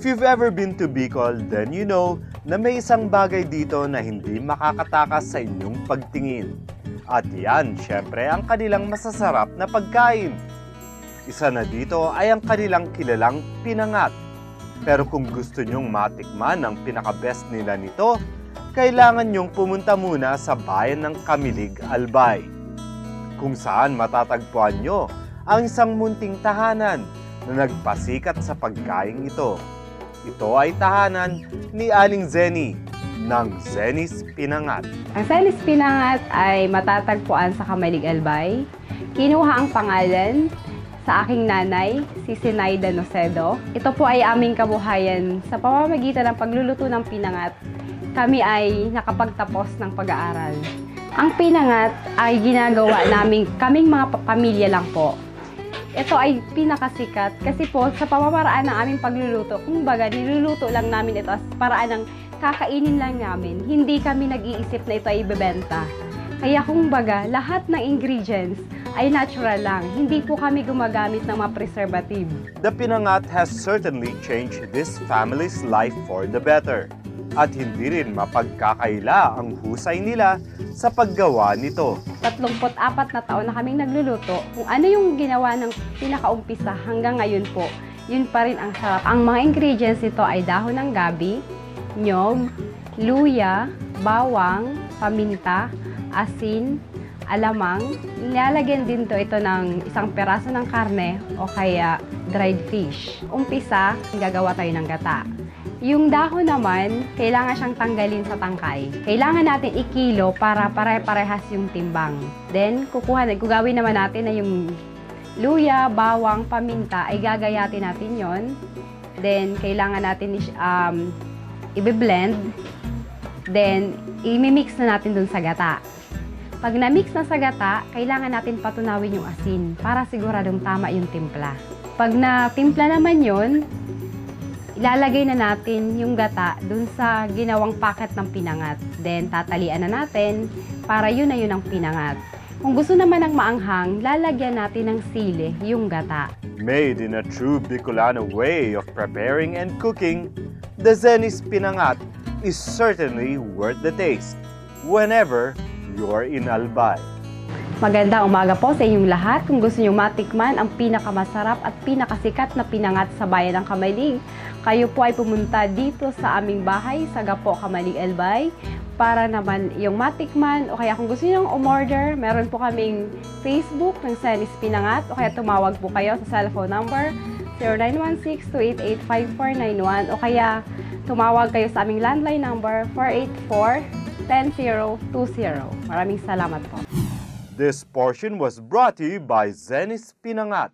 If you've ever been to Bicol, then you know na may isang bagay dito na hindi makakatakas sa inyong pagtingin. At yan, syempre, ang kanilang masasarap na pagkain. Isa na dito ay ang kanilang kilalang pinangat. Pero kung gusto nyong matikman ang pinaka-best nila nito, kailangan nyong pumunta muna sa bayan ng Camilig, Albay, kung saan matatagpuan nyo ang isang munting tahanan na nagpasikat sa pagkain ito. Ito ay tahanan ni Aling Zenny ng Zenny's Pinangat. Ang Zenny's Pinangat ay matatagpuan sa Camilig, Albay. Kinuha ang pangalan sa aking nanay, si Sinaida Nocedo. Ito po ay aming kabuhayan sa pamamagitan ng pagluluto ng pinangat. Kami ay nakapagtapos ng pag-aaral. Ang pinangat ay ginagawa namin kaming mga pamilya lang po. Ito ay pinakasikat kasi po sa pamamaraan ng aming pagluluto, kumbaga niluluto lang namin ito as paraan ng kakainin lang namin. Hindi kami nag-iisip na ito ay ibebenta. Kaya kumbaga lahat ng ingredients ay natural lang. Hindi po kami gumagamit ng mga preservative. The pinangat has certainly changed this family's life for the better. At hindi rin mapagkakaila ang husay nila sa paggawa nito. 34 na taon na kaming nagluluto. Kung ano yung ginawa ng pinakaumpisa hanggang ngayon po, yun pa rin ang sarap. Ang mga ingredients nito ay dahon ng gabi, nyog, luya, bawang, paminta, asin, alamang. Nilalagyan din ito ng isang peraso ng karne o kaya dried fish. Umpisa, gagawa tayo ng gata. Yung dahon naman, kailangan siyang tanggalin sa tangkay. Kailangan natin ikilo para pare-parehas yung timbang. Then, gagawin naman natin na yung luya, bawang, paminta, ay gagayatin natin yon. Then, kailangan natin i-blend. Then, i-mix na natin dun sa gata. Pag na-mix na sa gata, kailangan natin patunawin yung asin para siguradong tama yung timpla. Pag na-timpla naman yon, ilalagay na natin yung gata dun sa ginawang packet ng pinangat. Then, tatalian na natin para yun na yun ang pinangat. Kung gusto naman ng maanghang, lalagyan natin ng sili yung gata. Made in a true Bicolano way of preparing and cooking, the Zenny's Pinangat is certainly worth the taste whenever you're in Albay. Magandang umaga po sa inyong lahat. Kung gusto nyo matikman ang pinakamasarap at pinakasikat na pinangat sa bayan ng Camilig, kayo po ay pumunta dito sa aming bahay sa Gapo, Camilig, Albay para naman yung matikman o kaya kung gusto nyo umorder, meron po kaming Facebook ng Zenny's Pinangat o kaya tumawag po kayo sa cellphone number 0916-288-5491 o kaya tumawag kayo sa aming landline number 484-10020. Maraming salamat po. This portion was brought to you by Zenny's Pinangat.